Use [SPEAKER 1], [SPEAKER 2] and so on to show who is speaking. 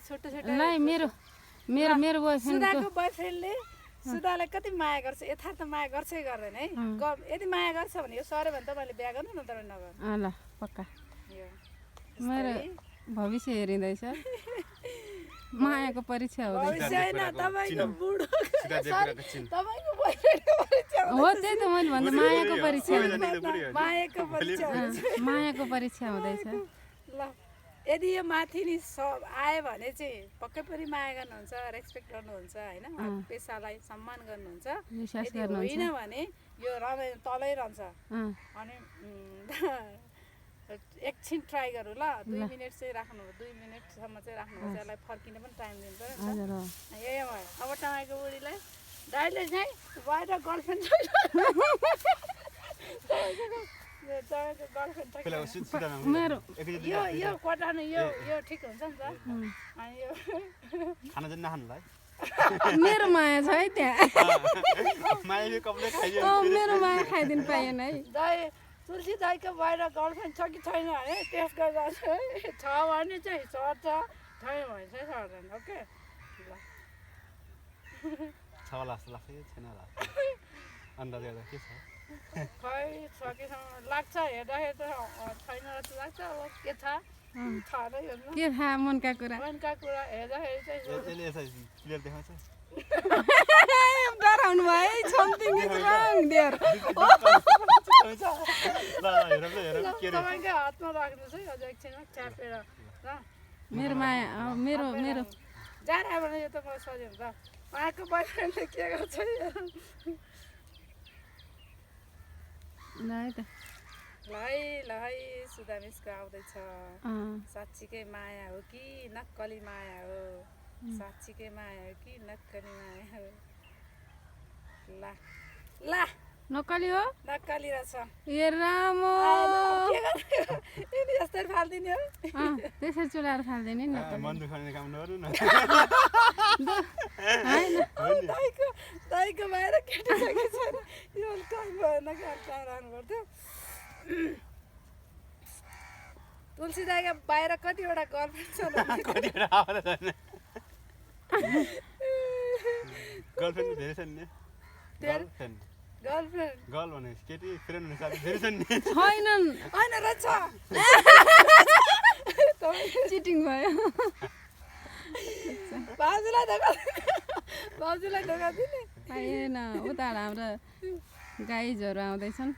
[SPEAKER 1] छोटो छोटो
[SPEAKER 2] लाई मेरो मेरो मेरो बोयफ्रेन्ड
[SPEAKER 1] सुधाको बोयफ्रेन्डले सुधालाई कति माया गर्छ यथार्थ माया गर्छै गर्दैन है यदि माया गर्छ भने यो सर्यो भने तपाईँले बिहा गर्नु न तपाईँ नगर्नु
[SPEAKER 2] ल पक्का
[SPEAKER 1] यो
[SPEAKER 2] मेरो भविष्य हेरिँदैछ मायाको परीक्षा हुँदैछ
[SPEAKER 1] भविष्य होइन तपाईँको बुढो तपाईँको बोयफ्रेन्डको परीक्षा
[SPEAKER 2] हो त्यही त मैले भन्दा मायाको परीक्षा
[SPEAKER 1] मायाको परीक्षा
[SPEAKER 2] मायाको परीक्षा हुँदैछ
[SPEAKER 1] ल यदि यो माथि नि सब आयो भने चाहिँ पक्कै पनि माया गर्नुहुन्छ रेस्पेक्ट गर्नुहुन्छ होइन पेसालाई सम्मान गर्नुहुन्छ यदि होइन भने यो रमाइ तलै रहन्छ अनि एकछिन ट्राई गरौँ ल 2 मिनट चाहिँ राख्नु 2 मिनटसम्म चाहिँ राख्नुपर्छ यसलाई फर्किने पनि टाइम दिनु पर्यो नि त यही हो अब तपाईँको बुढीलाई दाइले चाहिँ बाहिर गर्लफ्रेन्ड छैन यो कोटानु यो ठिक हुन्छ नि त अनि यो
[SPEAKER 3] खाना चाहिँ नखानुलाई
[SPEAKER 2] मेरो माया छ है त्यहाँ मेरो माया खाइदिनु पाएन है
[SPEAKER 1] दाइ तुलसी दाइको बाहिर गर्लफ्रेन्ड छ कि छैन है टेस्ट गर्दा चाहिँ छ भने चाहिँ सर्छ छैन भने चाहिँ सर्दैन ओके ल
[SPEAKER 3] छ होला जस्तो लाग्छ कि छैन होला अन्दाज गर्दा के छ
[SPEAKER 1] खै सकेसम्म लाग्छ हेर्दाखेरि त छैन जस्तो लाग्छ अब के थाहा थाहा नै हेर्नु
[SPEAKER 2] के थाहा मनका कुरा
[SPEAKER 1] हेर्दाखेरि चाहिँ
[SPEAKER 3] क्लियर देखाउँछ
[SPEAKER 2] डराउनु भयो है something is wrong there
[SPEAKER 1] तपाईँकै हातमा राख्नुहोस् है अझ एकछिनमा च्यापेर ल
[SPEAKER 2] मेरो माया मेरो मेरो
[SPEAKER 1] जाने भने यो त मलाई सजिलो हुन्छ मायाको बोयफ्रेन्डले के गर्छ
[SPEAKER 2] ल है त
[SPEAKER 1] ल है सुधा मिसको आउँदैछ साँच्चीकै माया हो कि नक्कली माया हो साँच्चीकै माया हो कि नक्कली माया हो ल ल
[SPEAKER 2] नक्कली हो
[SPEAKER 1] नक्कली रहेछ
[SPEAKER 2] ए रामो
[SPEAKER 1] के गर्ने यदि यस्तै फाल्दिने हो
[SPEAKER 2] त्यसरी चुलाएर फाल्दैन नि
[SPEAKER 3] मन दुखाउने काम नगर्नु न
[SPEAKER 1] दाइको बाहिर केटी छ कि छैन यो टाइम भएन कि टाइम राख्नु पर्थ्यो तुलसी दाइको बाहिर कतिवटा गर्लफ्रेन्ड छ
[SPEAKER 3] कतिवटा आएर छैन गर्लफ्रेन्ड धेरै छन् नि गर्लफ्रेन्ड गर्ल भने केटी फ्रेन्ड हुने साथी धेरै छन् नि
[SPEAKER 2] छैनन्
[SPEAKER 1] होइन रहेछ
[SPEAKER 2] चिटिङ भयो
[SPEAKER 1] बाजुलाई धोका दिने
[SPEAKER 2] पाएन उता हाम्रो गाइजहरू आउँदैछन्